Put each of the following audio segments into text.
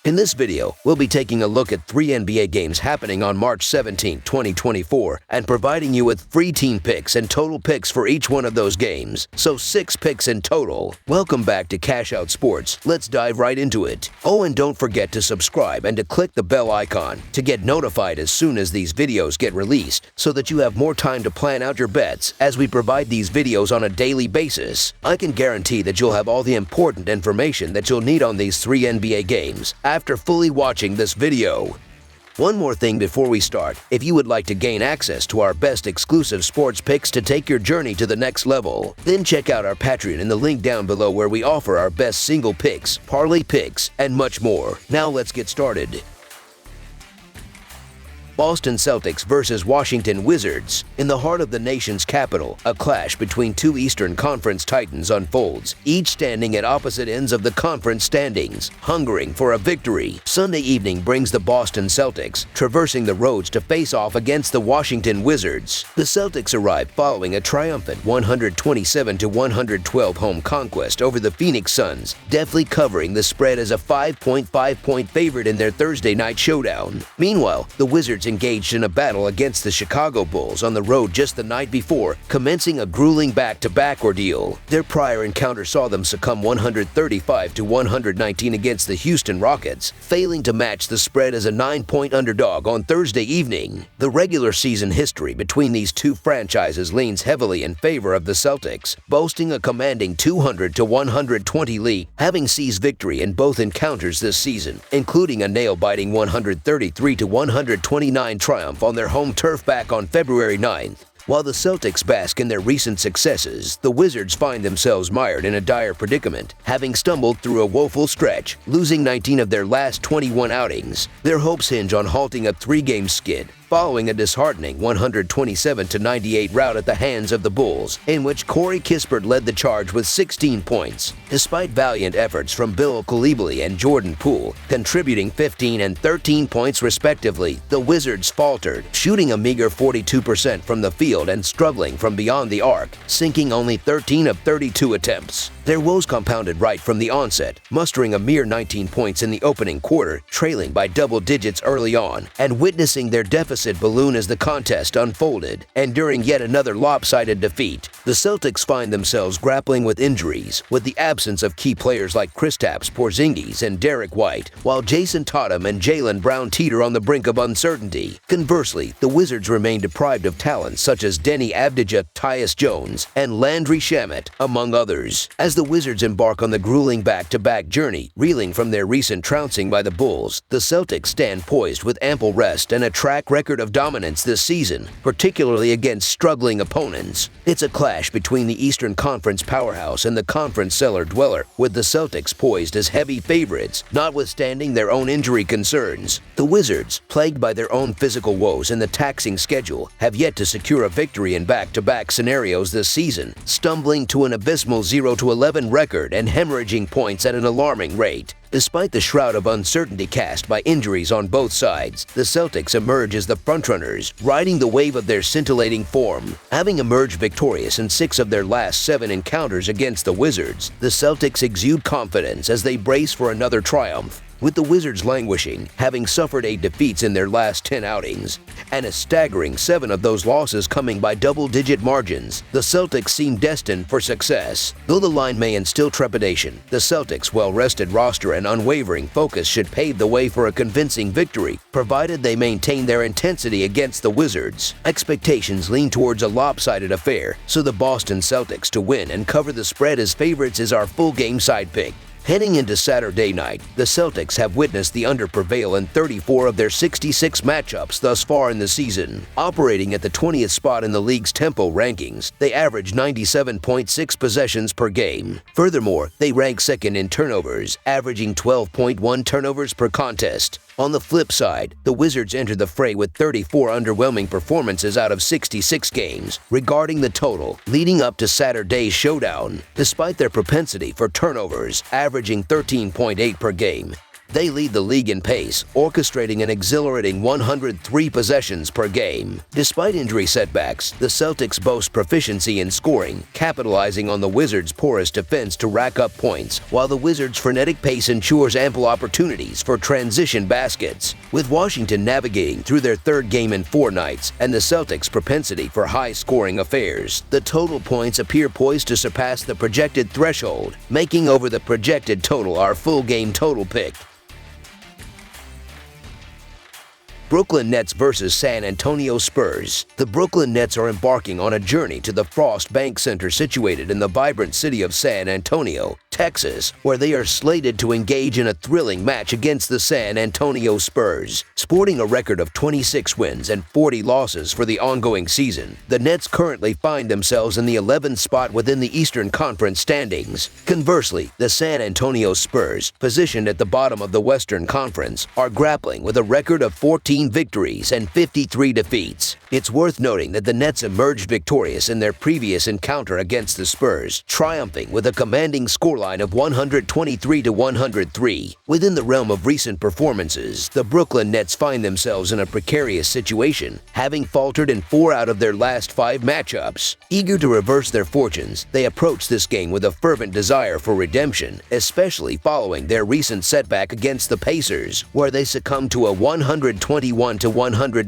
In this video, we'll be taking a look at 3 NBA games happening on March 17, 2024, and providing you with free team picks and total picks for each one of those games, so 6 picks in total. Welcome back to Cash Out Sports. Let's dive right into it. Oh, and don't forget to subscribe and to click the bell icon to get notified as soon as these videos get released, so that you have more time to plan out your bets as we provide these videos on a daily basis. I can guarantee that you'll have all the important information that you'll need on these 3 NBA games after fully watching this video. One more thing before we start, if you would like to gain access to our best exclusive sports picks to take your journey to the next level, then check out our Patreon in the link down below where we offer our best single picks, parlay picks, and much more. Now let's get started. Boston Celtics versus Washington Wizards. In the heart of the nation's capital, a clash between 2 Eastern Conference titans unfolds, each standing at opposite ends of the conference standings, hungering for a victory. Sunday evening brings the Boston Celtics, traversing the roads to face off against the Washington Wizards. The Celtics arrived following a triumphant 127-112 home conquest over the Phoenix Suns, deftly covering the spread as a 5.5-point favorite in their Thursday night showdown. Meanwhile, the Wizards engaged in a battle against the Chicago Bulls on the road just the night before, commencing a grueling back-to-back ordeal. Their prior encounter saw them succumb 135-119 against the Houston Rockets, failing to match the spread as a 9-point underdog on Thursday evening. The regular season history between these 2 franchises leans heavily in favor of the Celtics, boasting a commanding 200-120 lead, having seized victory in both encounters this season, including a nail-biting 133-129 triumph on their home turf back on February 9th. While the Celtics bask in their recent successes, the Wizards find themselves mired in a dire predicament, having stumbled through a woeful stretch, losing 19 of their last 21 outings. Their hopes hinge on halting a 3-game skid, following a disheartening 127-98 rout at the hands of the Bulls, in which Corey Kispert led the charge with 16 points. Despite valiant efforts from Bill Coulibaly and Jordan Poole, contributing 15 and 13 points respectively, the Wizards faltered, shooting a meager 42% from the field and struggling from beyond the arc, sinking only 13 of 32 attempts. Their woes compounded right from the onset, mustering a mere 19 points in the opening quarter, trailing by double digits early on, and witnessing their deficit balloon as the contest unfolded. Enduring yet another lopsided defeat, the Celtics find themselves grappling with injuries, with the absence of key players like Kristaps Porzingis and Derek White, while Jason Tatum and Jaylen Brown teeter on the brink of uncertainty. Conversely, the Wizards remain deprived of talents such as Denny Avdija, Tyus Jones, and Landry Shamet, among others. As the Wizards embark on the grueling back-to-back journey, reeling from their recent trouncing by the Bulls, the Celtics stand poised with ample rest and a track record of dominance this season, particularly against struggling opponents. It's a clash between the Eastern Conference powerhouse and the conference cellar dweller, with the Celtics poised as heavy favorites, notwithstanding their own injury concerns. The Wizards, plagued by their own physical woes and the taxing schedule, have yet to secure a victory in back-to-back scenarios this season, stumbling to an abysmal 0-11 record and hemorrhaging points at an alarming rate. Despite the shroud of uncertainty cast by injuries on both sides, the Celtics emerge as the frontrunners, riding the wave of their scintillating form. Having emerged victorious in 6 of their last 7 encounters against the Wizards, the Celtics exude confidence as they brace for another triumph. With the Wizards languishing, having suffered 8 defeats in their last 10 outings, and a staggering 7 of those losses coming by double-digit margins, the Celtics seem destined for success. Though the line may instill trepidation, the Celtics' well-rested roster and unwavering focus should pave the way for a convincing victory, provided they maintain their intensity against the Wizards. Expectations lean towards a lopsided affair, so the Boston Celtics to win and cover the spread as favorites is our full game side pick. Heading into Saturday night, the Celtics have witnessed the under prevail in 34 of their 66 matchups thus far in the season. Operating at the 20th spot in the league's tempo rankings, they average 97.6 possessions per game. Furthermore, they rank second in turnovers, averaging 12.1 turnovers per contest. On the flip side, the Wizards entered the fray with 34 underwhelming performances out of 66 games, regarding the total, leading up to Saturday's showdown. Despite their propensity for turnovers, averaging 13.8 per game, They lead the league in pace, orchestrating an exhilarating 103 possessions per game. Despite injury setbacks, the Celtics boast proficiency in scoring, capitalizing on the Wizards' porous defense to rack up points, while the Wizards' frenetic pace ensures ample opportunities for transition baskets. With Washington navigating through their third game in 4 nights and the Celtics' propensity for high-scoring affairs, the total points appear poised to surpass the projected threshold, making over the projected total our full game total pick. Brooklyn Nets vs. San Antonio Spurs. The Brooklyn Nets are embarking on a journey to the Frost Bank Center situated in the vibrant city of San Antonio, Texas, where they are slated to engage in a thrilling match against the San Antonio Spurs. Sporting a record of 26 wins and 40 losses for the ongoing season, the Nets currently find themselves in the 11th spot within the Eastern Conference standings. Conversely, the San Antonio Spurs, positioned at the bottom of the Western Conference, are grappling with a record of 14 victories and 53 defeats. It's worth noting that the Nets emerged victorious in their previous encounter against the Spurs, triumphing with a commanding scoreline of 123-103. Within the realm of recent performances, the Brooklyn Nets find themselves in a precarious situation, having faltered in 4 out of their last 5 matchups. Eager to reverse their fortunes, they approach this game with a fervent desire for redemption, especially following their recent setback against the Pacers, where they succumbed to a 121-100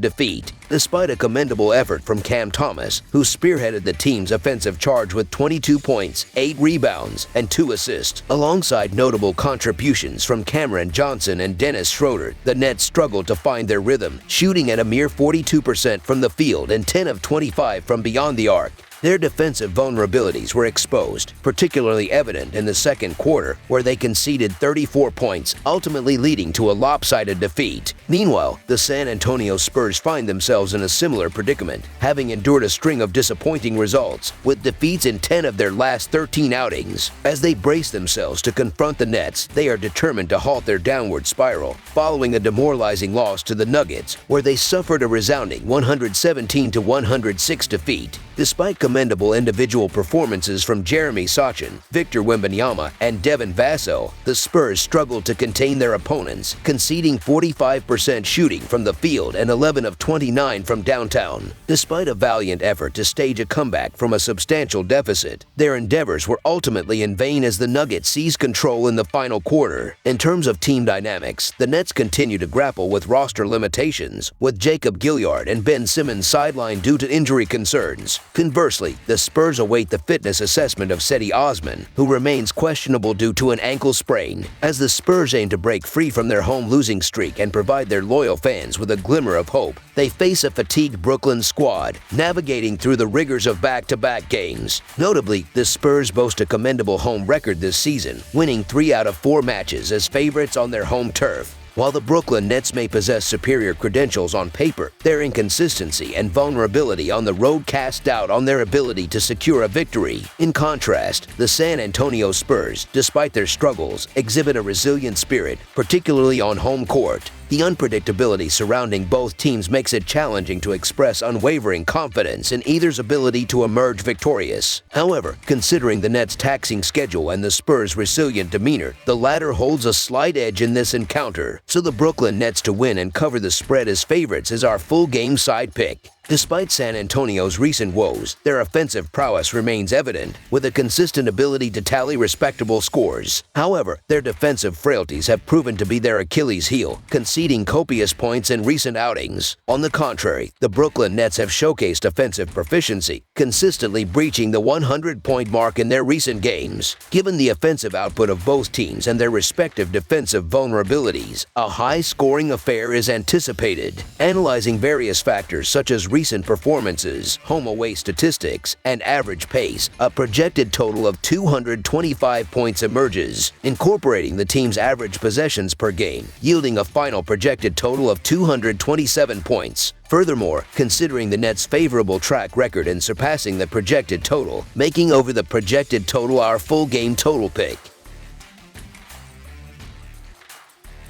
defeat. Despite a commendable effort from Cam Thomas, who spearheaded the team's offensive charge with 22 points, 8 rebounds, and 2 assists, alongside notable contributions from Cameron Johnson and Dennis Schroeder, the Nets struggled to find their rhythm, shooting at a mere 42% from the field and 10 of 25 from beyond the arc. Their defensive vulnerabilities were exposed, particularly evident in the second quarter, where they conceded 34 points, ultimately leading to a lopsided defeat. Meanwhile, the San Antonio Spurs find themselves in a similar predicament, having endured a string of disappointing results, with defeats in 10 of their last 13 outings. As they brace themselves to confront the Nets, they are determined to halt their downward spiral, following a demoralizing loss to the Nuggets, where they suffered a resounding 117-106 defeat. Despite commendable individual performances from Jeremy Sochan, Victor Wembanyama, and Devin Vassell, the Spurs struggled to contain their opponents, conceding 45% shooting from the field and 11 of 29 from downtown. Despite a valiant effort to stage a comeback from a substantial deficit, their endeavors were ultimately in vain as the Nuggets seized control in the final quarter. In terms of team dynamics, the Nets continue to grapple with roster limitations, with Jacob Gilyard and Ben Simmons sidelined due to injury concerns. Conversely, the Spurs await the fitness assessment of Cedi Osman, who remains questionable due to an ankle sprain. As the Spurs aim to break free from their home losing streak and provide their loyal fans with a glimmer of hope, they face a fatigued Brooklyn squad, navigating through the rigors of back-to-back games. Notably, the Spurs boast a commendable home record this season, winning 3 out of 4 matches as favorites on their home turf. While the Brooklyn Nets may possess superior credentials on paper, their inconsistency and vulnerability on the road cast doubt on their ability to secure a victory. In contrast, the San Antonio Spurs, despite their struggles, exhibit a resilient spirit, particularly on home court. The unpredictability surrounding both teams makes it challenging to express unwavering confidence in either's ability to emerge victorious. However, considering the Nets' taxing schedule and the Spurs' resilient demeanor, the latter holds a slight edge in this encounter, so the Brooklyn Nets to win and cover the spread as favorites is our full game side pick. Despite San Antonio's recent woes, their offensive prowess remains evident, with a consistent ability to tally respectable scores. However, their defensive frailties have proven to be their Achilles heel, conceding copious points in recent outings. On the contrary, the Brooklyn Nets have showcased offensive proficiency, consistently breaching the 100-point mark in their recent games. Given the offensive output of both teams and their respective defensive vulnerabilities, a high-scoring affair is anticipated. Analyzing various factors such as recent performances, home-away statistics, and average pace, a projected total of 225 points emerges, incorporating the team's average possessions per game, yielding a final projected total of 227 points. Furthermore, considering the Nets' favorable track record in surpassing the projected total, making over the projected total our full game total pick.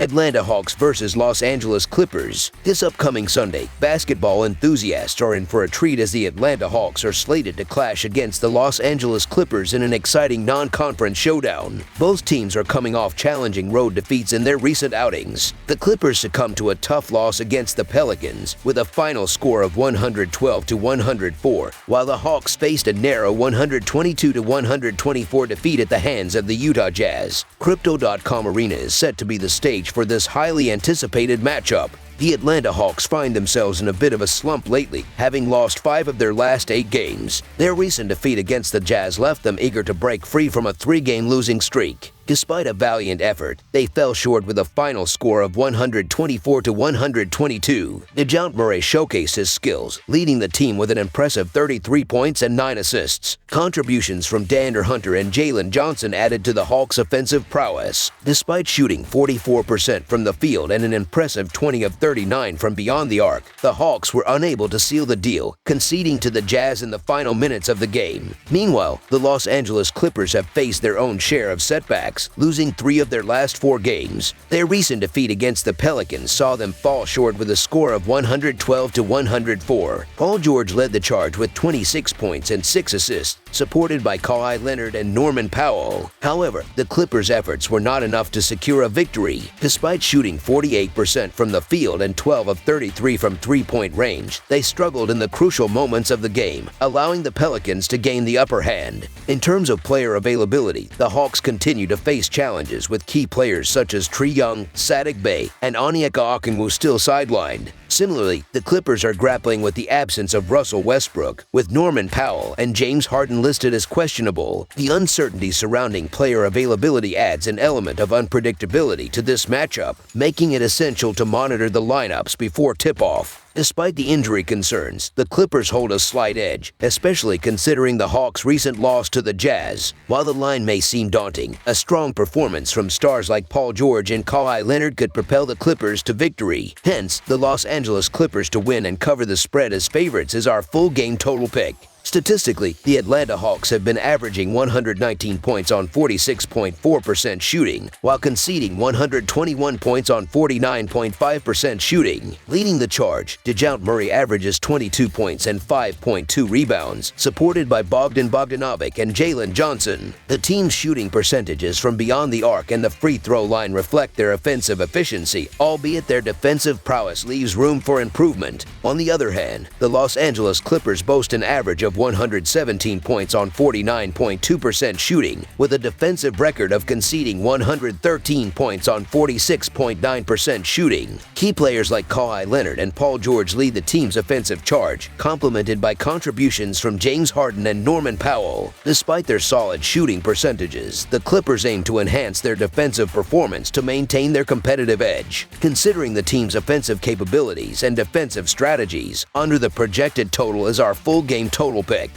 Atlanta Hawks versus Los Angeles Clippers. This upcoming Sunday, basketball enthusiasts are in for a treat as the Atlanta Hawks are slated to clash against the Los Angeles Clippers in an exciting non-conference showdown. Both teams are coming off challenging road defeats in their recent outings. The Clippers succumbed to a tough loss against the Pelicans with a final score of 112-104, while the Hawks faced a narrow 122-124 defeat at the hands of the Utah Jazz. Crypto.com Arena is set to be the stage for this highly anticipated matchup. The Atlanta Hawks find themselves in a bit of a slump lately, having lost 5 of their last 8 games. Their recent defeat against the Jazz left them eager to break free from a 3-game losing streak. Despite a valiant effort, they fell short with a final score of 124-122. DeJounte Murray showcased his skills, leading the team with an impressive 33 points and 9 assists. Contributions from De'Andre Hunter and Jalen Johnson added to the Hawks' offensive prowess. Despite shooting 44% from the field and an impressive 20 of 39 from beyond the arc, the Hawks were unable to seal the deal, conceding to the Jazz in the final minutes of the game. Meanwhile, the Los Angeles Clippers have faced their own share of setbacks, losing 3 of their last 4 games. Their recent defeat against the Pelicans saw them fall short with a score of 112-104. Paul George led the charge with 26 points and 6 assists, supported by Kawhi Leonard and Norman Powell. However, the Clippers' efforts were not enough to secure a victory. Despite shooting 48% from the field and 12 of 33 from three-point range, they struggled in the crucial moments of the game, allowing the Pelicans to gain the upper hand. In terms of player availability, the Hawks continue to face challenges with key players such as Trae Young, Saddiq Bey, and Onyeka Okongwu still sidelined. Similarly, the Clippers are grappling with the absence of Russell Westbrook, with Norman Powell and James Harden listed as questionable. The uncertainty surrounding player availability adds an element of unpredictability to this matchup, making it essential to monitor the lineups before tip-off. Despite the injury concerns, the Clippers hold a slight edge, especially considering the Hawks' recent loss to the Jazz. While the line may seem daunting, a strong performance from stars like Paul George and Kawhi Leonard could propel the Clippers to victory. Hence, the Los Angeles Clippers to win and cover the spread as favorites is our full game total pick. Statistically, the Atlanta Hawks have been averaging 119 points on 46.4% shooting, while conceding 121 points on 49.5% shooting. Leading the charge, DeJounte Murray averages 22 points and 5.2 rebounds, supported by Bogdan Bogdanovic and Jalen Johnson. The team's shooting percentages from beyond the arc and the free throw line reflect their offensive efficiency, albeit their defensive prowess leaves room for improvement. On the other hand, the Los Angeles Clippers boast an average of 117 points on 49.2% shooting, with a defensive record of conceding 113 points on 46.9% shooting. Key players like Kawhi Leonard and Paul George lead the team's offensive charge, complemented by contributions from James Harden and Norman Powell. Despite their solid shooting percentages, the Clippers aim to enhance their defensive performance to maintain their competitive edge. Considering the team's offensive capabilities and defensive strategies, under the projected total is our full game total pick.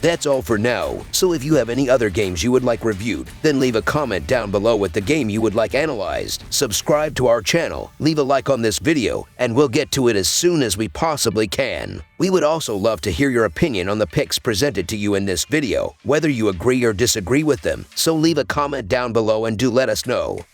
That's all for now, so if you have any other games you would like reviewed, then leave a comment down below with the game you would like analyzed. Subscribe to our channel, leave a like on this video, and we'll get to it as soon as we possibly can. We would also love to hear your opinion on the picks presented to you in this video, whether you agree or disagree with them, so leave a comment down below and do let us know.